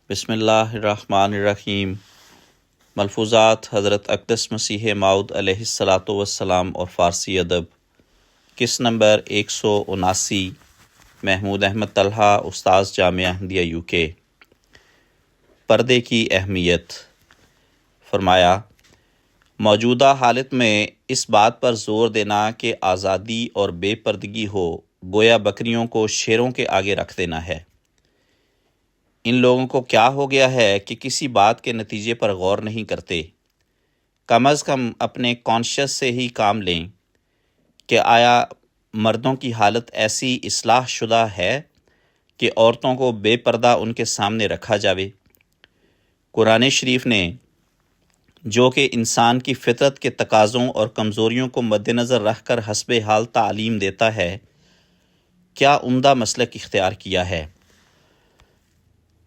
بسم اللہ الرحمن الرحیم۔ ملفوظات حضرت اقدس مسیح موعود علیہ الصلاۃ والسلام اور فارسی ادب، قسط نمبر 179، محمود احمد طلحہ، استاذ جامعہ احمدیہ یو کے۔ پردے کی اہمیت۔ فرمایا، موجودہ حالت میں اس بات پر زور دینا کہ آزادی اور بے پردگی ہو گویا بکریوں کو شیروں کے آگے رکھ دینا ہے۔ ان لوگوں کو کیا ہو گیا ہے کہ کسی بات کے نتیجے پر غور نہیں کرتے۔ کم از کم اپنے کانشیس سے ہی کام لیں کہ آیا مردوں کی حالت ایسی اصلاح شدہ ہے کہ عورتوں کو بے پردہ ان کے سامنے رکھا جاوے۔ قرآن شریف نے جو کہ انسان کی فطرت کے تقاضوں اور کمزوریوں کو مد نظر رکھ کر حسب حال تعلیم دیتا ہے، کیا عمدہ مسلک اختیار کیا ہے۔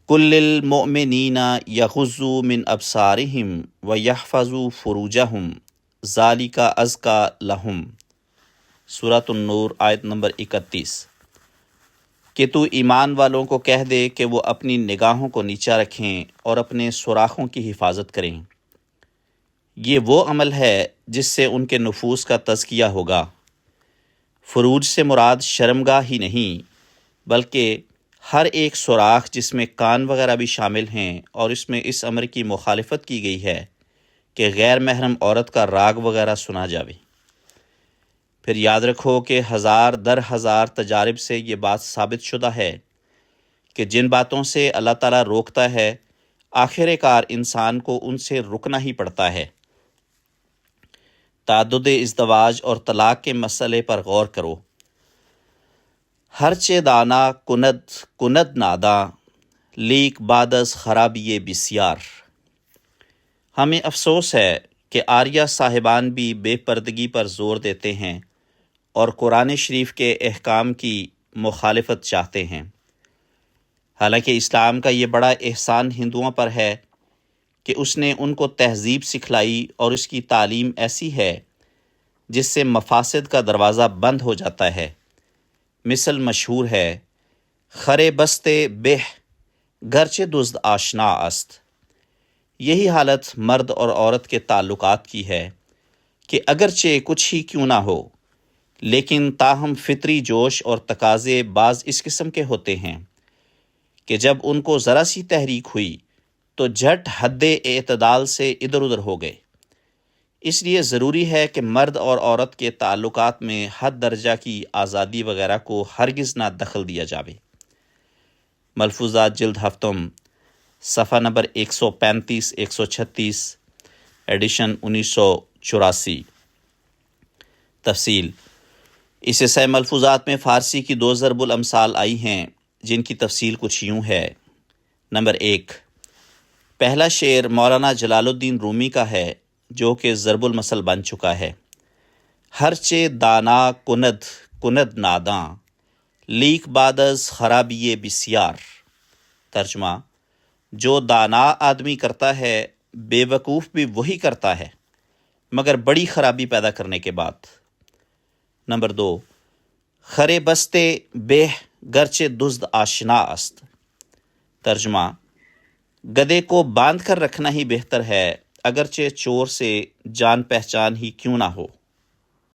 کل للمؤمنین یغضوا من ابصارہم ویحفظوا فروجہم ذالک ازکی لہم، سورۃ النور آیت نمبر 31۔ کہ تو ایمان والوں کو کہہ دے کہ وہ اپنی نگاہوں کو نیچا رکھیں اور اپنے سوراخوں کی حفاظت کریں۔ یہ وہ عمل ہے جس سے ان کے نفوس کا تزکیہ ہوگا۔ فروج سے مراد شرمگاہ ہی نہیں بلکہ ہر ایک سوراخ جس میں کان وغیرہ بھی شامل ہیں، اور اس میں اس امر کی مخالفت کی گئی ہے کہ غیر محرم عورت کا راگ وغیرہ سنا جاوے۔ پھر یاد رکھو کہ ہزار در ہزار تجارب سے یہ بات ثابت شدہ ہے کہ جن باتوں سے اللہ تعالیٰ روکتا ہے آخر کار انسان کو ان سے رکنا ہی پڑتا ہے۔ تعدد ازدواج اور طلاق کے مسئلے پر غور کرو۔ ہرچہ دانا کند نادا لیک بعد از خرابی بسیار۔ ہمیں افسوس ہے کہ آریہ صاحبان بھی بے پردگی پر زور دیتے ہیں اور قرآن شریف کے احکام کی مخالفت چاہتے ہیں۔ حالانکہ اسلام کا یہ بڑا احسان ہندوؤں پر ہے کہ اس نے ان کو تہذیب سکھلائی، اور اس کی تعلیم ایسی ہے جس سے مفاسد کا دروازہ بند ہو جاتا ہے۔ مثل مشہور ہے، خرے بستے بہ گرچہ دزد آشنا است۔ یہی حالت مرد اور عورت کے تعلقات کی ہے کہ اگرچہ کچھ ہی کیوں نہ ہو لیکن تاہم فطری جوش اور تقاضے بعض اس قسم کے ہوتے ہیں کہ جب ان کو ذرا سی تحریک ہوئی تو جھٹ حد اعتدال سے ادھر ادھر ہو گئے۔ اس لیے ضروری ہے کہ مرد اور عورت کے تعلقات میں حد درجہ کی آزادی وغیرہ کو ہرگز نہ دخل دیا جاوے۔ ملفوظات جلد ہفتم، صفحہ نمبر 135 136، ایڈیشن 1984۔ تفصیل۔ اس حصہ ملفوظات میں فارسی کی 2 ضرب الامثال آئی ہیں جن کی تفصیل کچھ یوں ہے۔ نمبر 1، پہلا شعر مولانا جلال الدین رومی کا ہے جو کہ ضرب المثل بن چکا ہے۔ ہرچہ دانا کند ناداں لیک بعد از خرابی بسیار۔ ترجمہ، جو دانا آدمی کرتا ہے بے وقوف بھی وہی کرتا ہے مگر بڑی خرابی پیدا کرنے کے بعد۔ نمبر 2، خرے بستے بہ گرچہ دزد آشنا است۔ ترجمہ، گدھے کو باندھ کر رکھنا ہی بہتر ہے اگرچہ چور سے جان پہچان ہی کیوں نہ ہو۔